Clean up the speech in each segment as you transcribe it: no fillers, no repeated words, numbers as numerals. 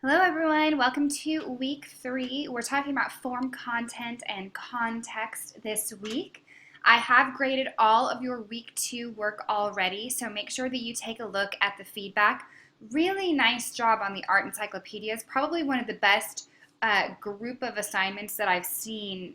Hello everyone, welcome to week 3. We're talking about form, content, and context this week. I have graded all of your week 2 work already, so make sure that you take a look at the feedback. Really nice job on the art encyclopedias, probably one of the best group of assignments that I've seen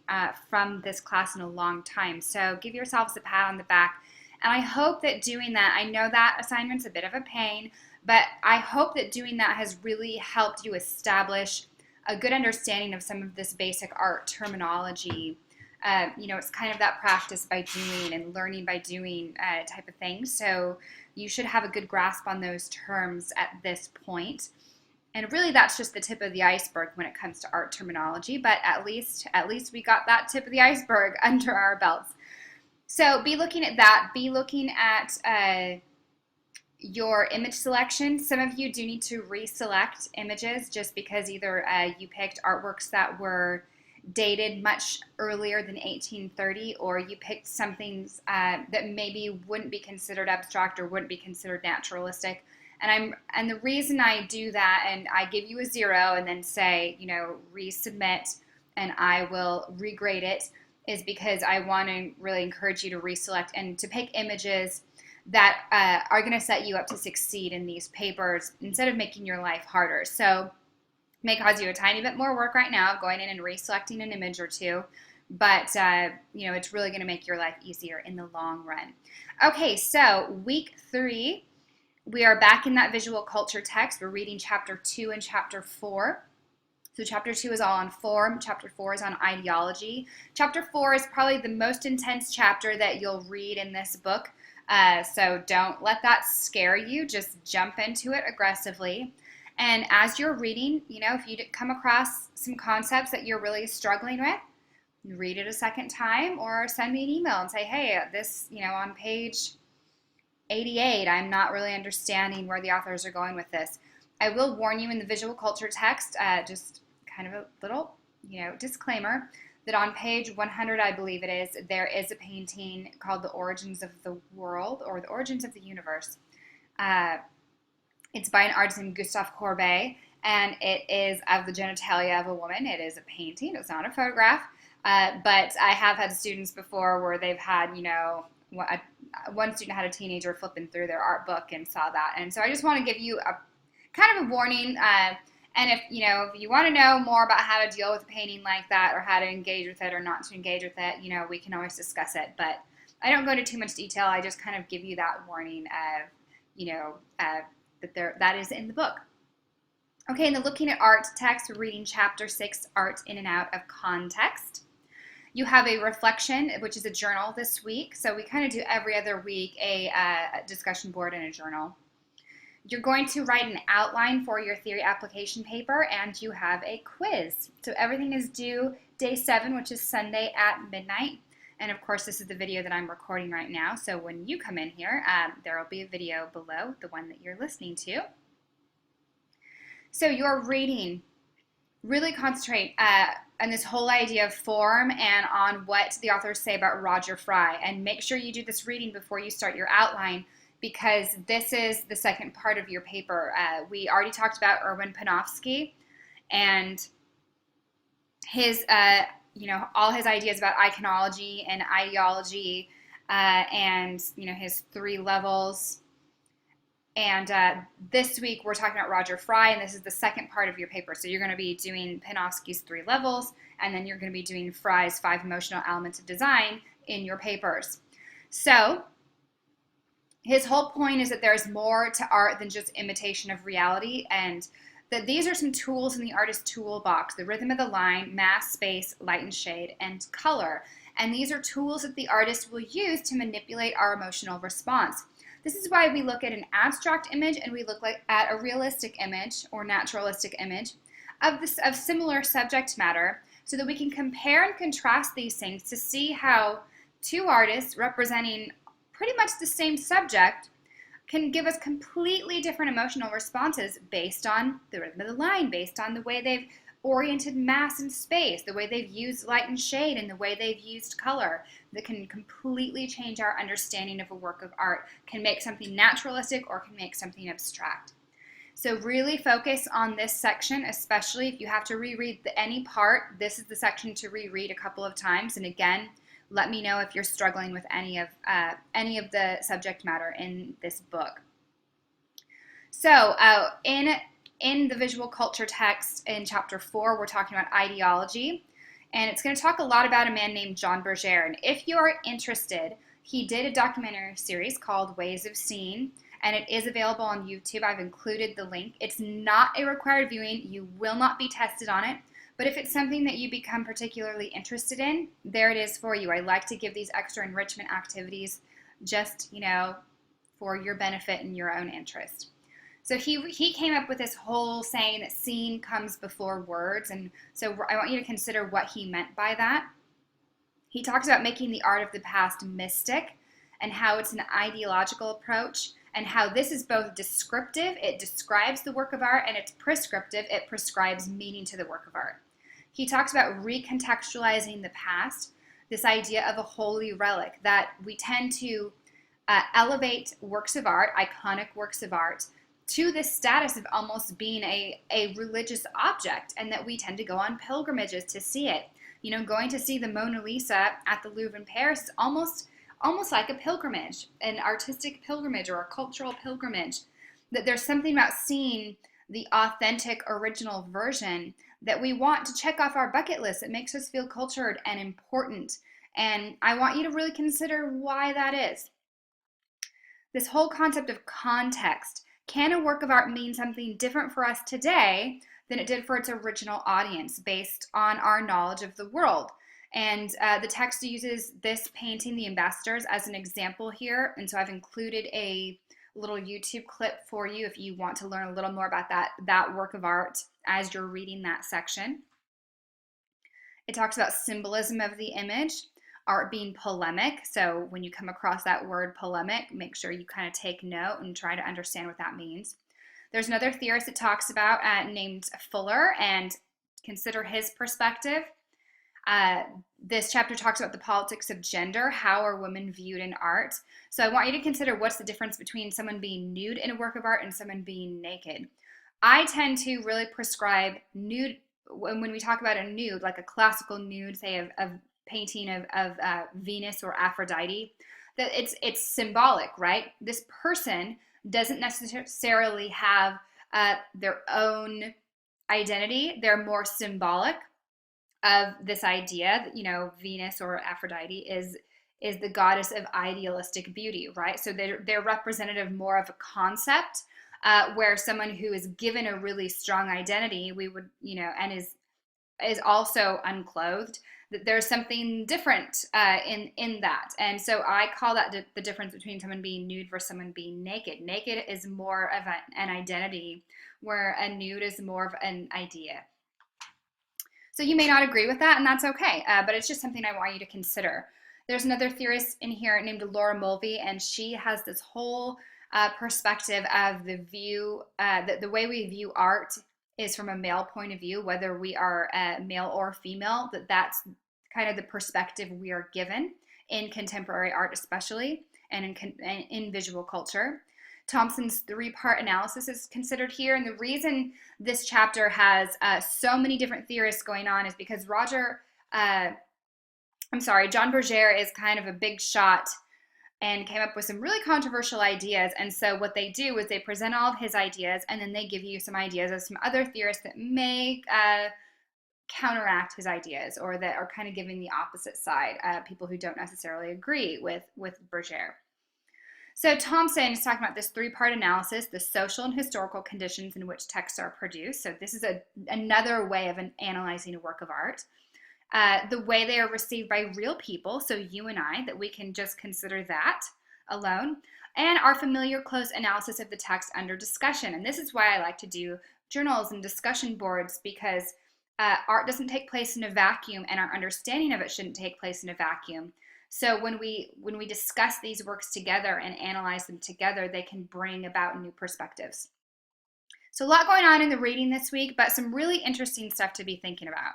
from this class in a long time. So give yourselves a pat on the back. And I hope that doing that, I know that assignment's a bit of a pain, but I hope that doing that has really helped you establish a good understanding of some of this basic art terminology. It's kind of that practice by doing and learning by doing type of thing. So you should have a good grasp on those terms at this point. And really that's just the tip of the iceberg when it comes to art terminology, but at least we got that tip of the iceberg under our belts. So be looking at that. Be looking at your image selection. Some of you do need to reselect images just because either you picked artworks that were dated much earlier than 1830, or you picked something that maybe wouldn't be considered abstract or wouldn't be considered naturalistic. And the reason I do that and I give you a 0 and then say, resubmit and I will regrade it is because I want to really encourage you to reselect and to pick images that are going to set you up to succeed in these papers instead of making your life harder. So it may cause you a tiny bit more work right now going in and reselecting an image or two, but it's really going to make your life easier in the long run. Okay, so week 3, we are back in that visual culture text. We're reading chapter 2 and chapter 4. So chapter 2 is all on form, chapter 4 is on ideology. Chapter 4 is probably the most intense chapter that you'll read in this book, so don't let that scare you, just jump into it aggressively. And as you're reading, if you come across some concepts that you're really struggling with, read it a second time or send me an email and say, hey, this, on page 88, I'm not really understanding where the authors are going with this. I will warn you in the visual culture text, just kind of a little, disclaimer, that on page 100, I believe it is, there is a painting called The Origins of the World, or The Origins of the Universe. It's by an artist named Gustave Courbet, and it is of the genitalia of a woman. It is a painting. It's not a photograph. But I have had students before where they've had, one student had a teenager flipping through their art book and saw that. And so I just want to give you a kind of a warning, and if you want to know more about how to deal with a painting like that or how to engage with it or not to engage with it, we can always discuss it, but I don't go into too much detail. I just kind of give you that warning of, that is in the book. Okay, in the looking at art text, we're reading chapter 6, Art in and Out of Context. You have a reflection, which is a journal this week, so we kind of do every other week a discussion board and a journal. You're going to write an outline for your theory application paper, and you have a quiz. So everything is due day 7, which is Sunday at midnight. And of course, this is the video that I'm recording right now. So when you come in here, there will be a video below the one that you're listening to. So your reading, really concentrate on this whole idea of form and on what the authors say about Roger Fry. And make sure you do this reading before you start your outline, because this is the second part of your paper. We already talked about Erwin Panofsky and his, all his ideas about iconology and ideology, and his 3 levels. And this week we're talking about Roger Fry, and this is the second part of your paper. So you're going to be doing Panofsky's 3 levels, and then you're going to be doing Fry's 5 emotional elements of design in your papers. So his whole point is that there's more to art than just imitation of reality, and that these are some tools in the artist's toolbox: the rhythm of the line, mass, space, light and shade, and color. And these are tools that the artist will use to manipulate our emotional response. This is why we look at an abstract image and we look at a realistic image or naturalistic image of similar subject matter, so that we can compare and contrast these things to see how 2 artists representing pretty much the same subject can give us completely different emotional responses based on the rhythm of the line, based on the way they've oriented mass and space, the way they've used light and shade, and the way they've used color. That can completely change our understanding of a work of art, can make something naturalistic or can make something abstract. So really focus on this section, especially if you have to reread any part. This is the section to reread a couple of times. And again, let me know if you're struggling with any of the subject matter in this book. So in the visual culture text in chapter 4, we're talking about ideology. And it's going to talk a lot about a man named John Berger. And if you're interested, he did a documentary series called Ways of Seeing, and it is available on YouTube. I've included the link. It's not a required viewing. You will not be tested on it. But if it's something that you become particularly interested in, there it is for you. I like to give these extra enrichment activities just, for your benefit and your own interest. So he came up with this whole saying that seeing comes before words, and so I want you to consider what he meant by that. He talks about making the art of the past mystic and how it's an ideological approach, and how this is both descriptive, it describes the work of art, and it's prescriptive, it prescribes meaning to the work of art. He talks about recontextualizing the past, this idea of a holy relic, that we tend to elevate works of art, iconic works of art, to this status of almost being a religious object, and that we tend to go on pilgrimages to see it. Going to see the Mona Lisa at the Louvre in Paris is almost like a pilgrimage, an artistic pilgrimage or a cultural pilgrimage. That there's something about seeing the authentic original version that we want to check off our bucket list. It makes us feel cultured and important. And I want you to really consider why that is. This whole concept of context. Can a work of art mean something different for us today than it did for its original audience based on our knowledge of the world? And the text uses this painting, The Ambassadors, as an example here. And so I've included a little YouTube clip for you if you want to learn a little more about that work of art as you're reading that section. It talks about symbolism of the image, art being polemic. So when you come across that word polemic, make sure you kind of take note and try to understand what that means. There's another theorist it talks about named Fuller, and consider his perspective. This chapter talks about the politics of gender. How are women viewed in art? So I want you to consider what's the difference between someone being nude in a work of art and someone being naked. I tend to really prescribe nude when we talk about a nude, like a classical nude, say of painting of Venus or Aphrodite, that it's symbolic, right? This person doesn't necessarily have their own identity. They're more symbolic of this idea that, Venus or Aphrodite is the goddess of idealistic beauty, right? So they're representative more of a concept, where someone who is given a really strong identity, we would, and is also unclothed, that there's something different in that. And so I call that the difference between someone being nude versus someone being naked. Naked is more of an identity, where a nude is more of an idea. So you may not agree with that, and that's okay, but it's just something I want you to consider. There's another theorist in here named Laura Mulvey, and she has this whole perspective of the view, the way we view art is from a male point of view, whether we are male or female, that's kind of the perspective we are given in contemporary art especially, and in visual culture. Thompson's 3-part analysis is considered here, and the reason this chapter has so many different theorists going on is because John Berger is kind of a big shot and came up with some really controversial ideas. And so what they do is they present all of his ideas, and then they give you some ideas of some other theorists that may counteract his ideas, or that are kind of giving the opposite side, people who don't necessarily agree with Berger. So Thompson is talking about this 3-part analysis, the social and historical conditions in which texts are produced. So this is another way of analyzing a work of art. The way they are received by real people, so you and I, that we can just consider that alone, and our familiar close analysis of the text under discussion. And this is why I like to do journals and discussion boards, because art doesn't take place in a vacuum, and our understanding of it shouldn't take place in a vacuum. So when we discuss these works together and analyze them together, they can bring about new perspectives. So a lot going on in the reading this week, but some really interesting stuff to be thinking about.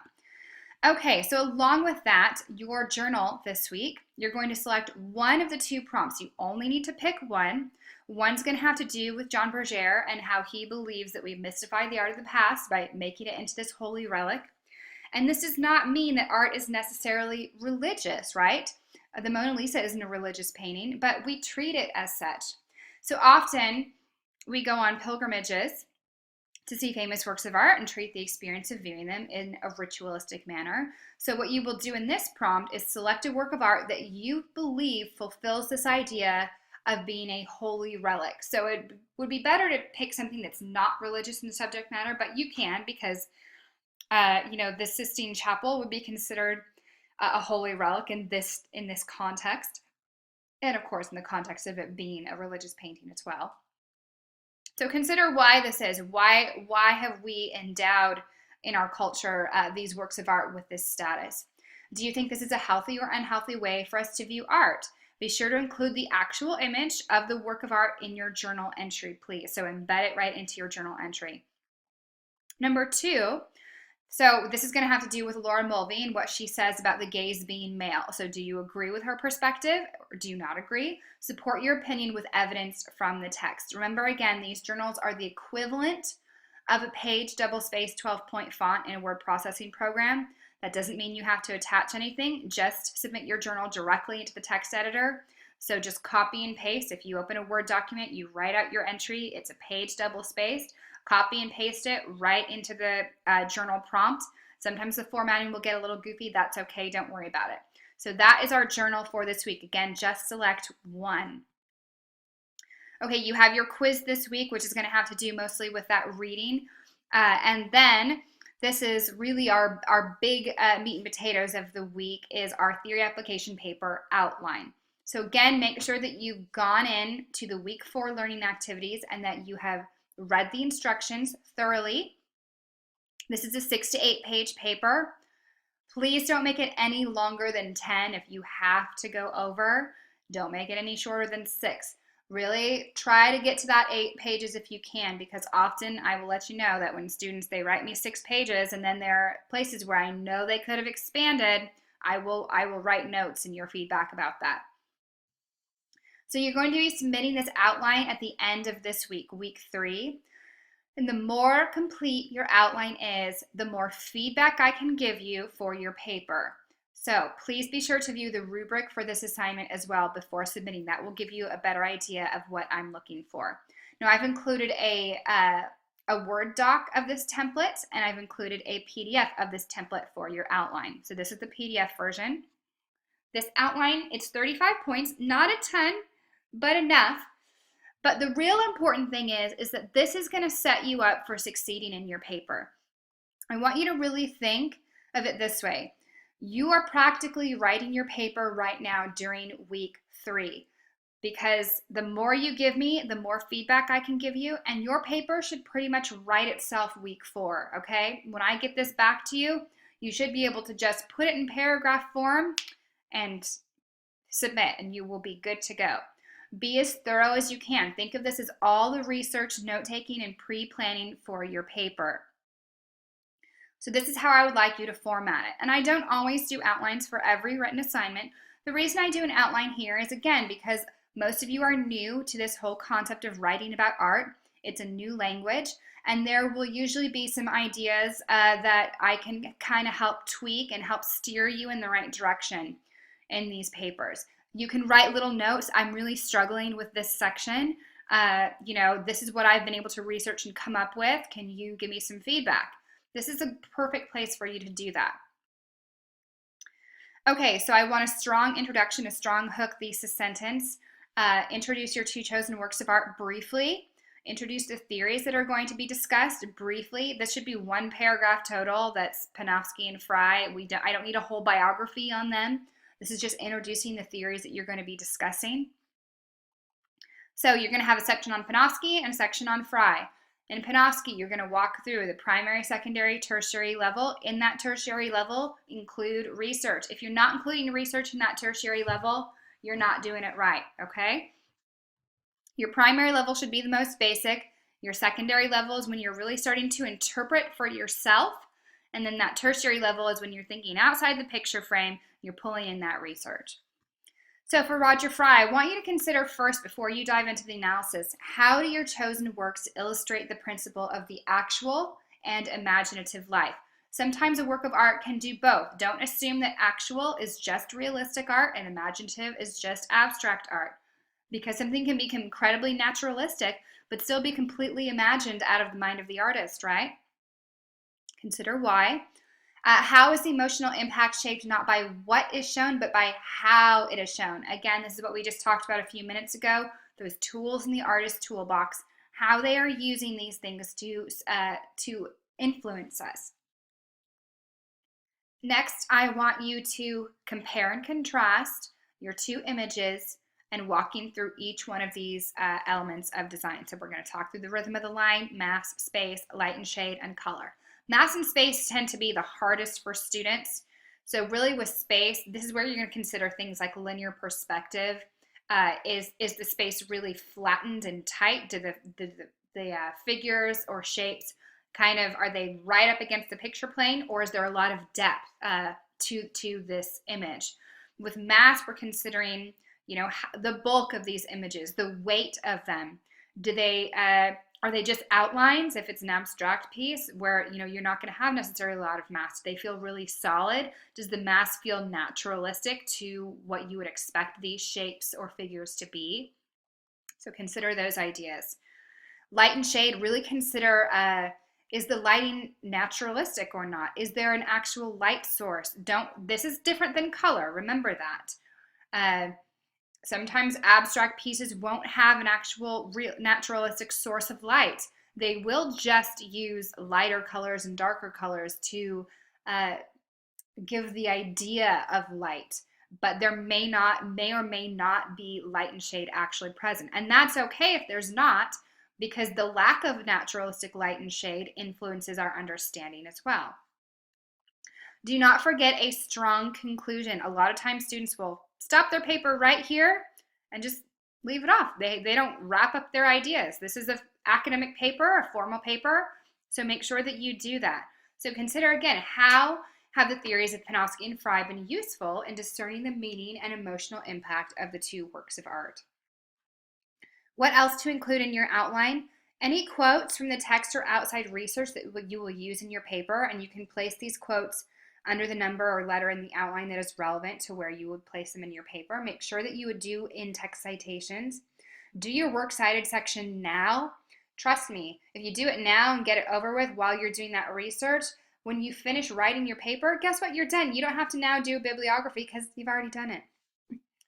Okay, so along with that, your journal this week, you're going to select one of the two prompts. You only need to pick one. One's going to have to do with John Berger and how he believes that we've mystified the art of the past by making it into this holy relic. And this does not mean that art is necessarily religious, right? The Mona Lisa isn't a religious painting, but we treat it as such. So often we go on pilgrimages to see famous works of art and treat the experience of viewing them in a ritualistic manner. So what you will do in this prompt is select a work of art that you believe fulfills this idea of being a holy relic. So it would be better to pick something that's not religious in the subject matter, but you can, because the Sistine Chapel would be considered a holy relic in this context, and of course in the context of it being a religious painting as well. So consider why this is. Why have we endowed in our culture these works of art with this status? Do you think this is a healthy or unhealthy way for us to view art? Be sure to include the actual image of the work of art in your journal entry, please. So embed it right into your journal entry. Number 2, so this is going to have to do with Laura Mulvey and what she says about the gaze being male. So do you agree with her perspective or do you not agree? Support your opinion with evidence from the text. Remember, again, these journals are the equivalent of a page double-spaced 12-point font in a word processing program. That doesn't mean you have to attach anything. Just submit your journal directly into the text editor. So just copy and paste. If you open a Word document, you write out your entry. It's a page double-spaced. Copy and paste it right into the journal prompt. Sometimes the formatting will get a little goofy. That's okay. Don't worry about it. So that is our journal for this week. Again, just select one. Okay, you have your quiz this week, which is going to have to do mostly with that reading. And then this is really our big meat and potatoes of the week is our theory application paper outline. So again, make sure that you've gone in to the week 4 learning activities and that you have read the instructions thoroughly. This is a 6 to 8 page paper. Please don't make it any longer than 10. If you have to go over, don't make it any shorter than 6. Really try to get to that 8 pages if you can, because often I will let you know that when students, they write me 6 pages and then there are places where I know they could have expanded, I will write notes in your feedback about that. So you're going to be submitting this outline at the end of this week, week 3. And the more complete your outline is, the more feedback I can give you for your paper. So please be sure to view the rubric for this assignment as well before submitting. That will give you a better idea of what I'm looking for. Now I've included a Word doc of this template, and I've included a PDF of this template for your outline. So this is the PDF version. This outline, it's 35 points, not a ton, but enough. But the real important thing is that this is going to set you up for succeeding in your paper. I want you to really think of it this way. You are practically writing your paper right now during week 3, because the more you give me, the more feedback I can give you, and your paper should pretty much write itself week 4, okay? When I get this back to you, you should be able to just put it in paragraph form and submit, and you will be good to go. Be as thorough as you can. Think of this as all the research, note-taking, and pre-planning for your paper. So this is how I would like you to format it. And I don't always do outlines for every written assignment. The reason I do an outline here is, again, because most of you are new to this whole concept of writing about art. It's a new language, and there will usually be some ideas that I can kind of help tweak and help steer you in the right direction in these papers. You can write little notes. I'm really struggling with this section. This is what I've been able to research and come up with. Can you give me some feedback? This is a perfect place for you to do that. Okay, so I want a strong introduction, a strong hook, thesis sentence. Introduce your 2 chosen works of art briefly. Introduce the theories that are going to be discussed briefly. This should be 1 paragraph total. That's Panofsky and Fry. I don't need a whole biography on them. This is just introducing the theories that you're going to be discussing. So you're going to have a section on Panofsky and a section on Fry. In Panofsky, you're going to walk through the primary, secondary, tertiary level. In that tertiary level, include research. If you're not including research in that tertiary level, you're not doing it right, okay? Your primary level should be the most basic. Your secondary level is when you're really starting to interpret for yourself. And then that tertiary level is when you're thinking outside the picture frame, you're pulling in that research. So for Roger Fry, I want you to consider first, before you dive into the analysis, how do your chosen works illustrate the principle of the actual and imaginative life? Sometimes a work of art can do both. Don't assume that actual is just realistic art and imaginative is just abstract art, because something can be incredibly naturalistic but still be completely imagined out of the mind of the artist, right? Consider why. How is the emotional impact shaped not by what is shown, but by how it is shown? Again, this is what we just talked about a few minutes ago, those tools in the artist's toolbox, how they are using these things to influence us. Next, I want you to compare and contrast your two images and walking through each one of these elements of design. So we're going to talk through the rhythm of the line, mass, space, light and shade, and color. Mass and space tend to be the hardest for students. So really with space, this is where you're going to consider things like linear perspective. Is the space really flattened and tight? Do the figures or shapes kind of, are they right up against the picture plane, or is there a lot of depth to this image? With mass, we're considering, you know, the bulk of these images, the weight of them. Do they are they just outlines if it's an abstract piece where, you know, you're not going to have necessarily a lot of mass? Do they feel really solid? Does the mass feel naturalistic to what you would expect these shapes or figures to be? So consider those ideas. Light and shade, really consider, is the lighting naturalistic or not? Is there an actual light source? This is different than color, remember that. Sometimes abstract pieces won't have an actual real naturalistic source of light. They will just use lighter colors and darker colors to give the idea of light, but there may or may not be light and shade actually present. And that's okay if there's not, because the lack of naturalistic light and shade influences our understanding as well. Do not forget a strong conclusion. A lot of times students will stop their paper right here and just leave it off. They don't wrap up their ideas. This is an academic paper, a formal paper, so make sure that you do that. So consider again, how have the theories of Panofsky and Fry been useful in discerning the meaning and emotional impact of the two works of art? What else to include in your outline? Any quotes from the text or outside research that you will use in your paper, and you can place these quotes under the number or letter in the outline that is relevant to where you would place them in your paper. Make sure that you would do in-text citations. Do your works cited section now. Trust me, if you do it now and get it over with while you're doing that research, when you finish writing your paper, guess what? You're done. You don't have to now do a bibliography because you've already done it.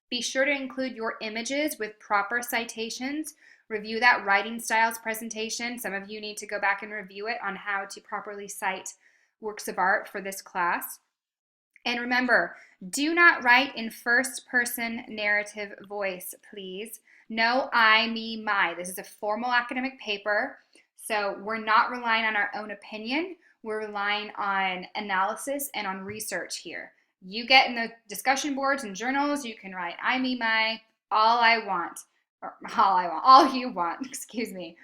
Be sure to include your images with proper citations. Review that writing styles presentation. Some of you need to go back and review it on how to properly cite works of art for this class. And remember, do not write in first-person narrative voice, please. No I, me, my. This is a formal academic paper, so we're not relying on our own opinion. We're relying on analysis and on research here. You get in the discussion boards and journals, you can write I, me, my, all I want. Or all you want, excuse me,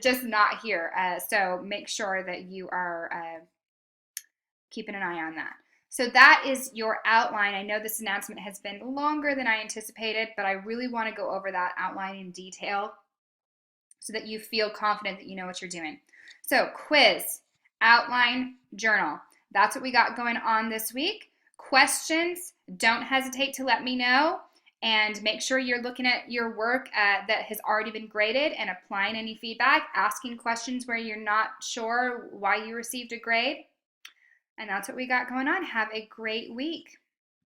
just not here. So make sure that you are keeping an eye on that. So that is your outline. I know this announcement has been longer than I anticipated, but I really want to go over that outline in detail so that you feel confident that you know what you're doing. So quiz, outline, journal. That's what we got going on this week. Questions, don't hesitate to let me know, and make sure you're looking at your work that has already been graded and applying any feedback, asking questions where you're not sure why you received a grade. And that's what we got going on. Have a great week.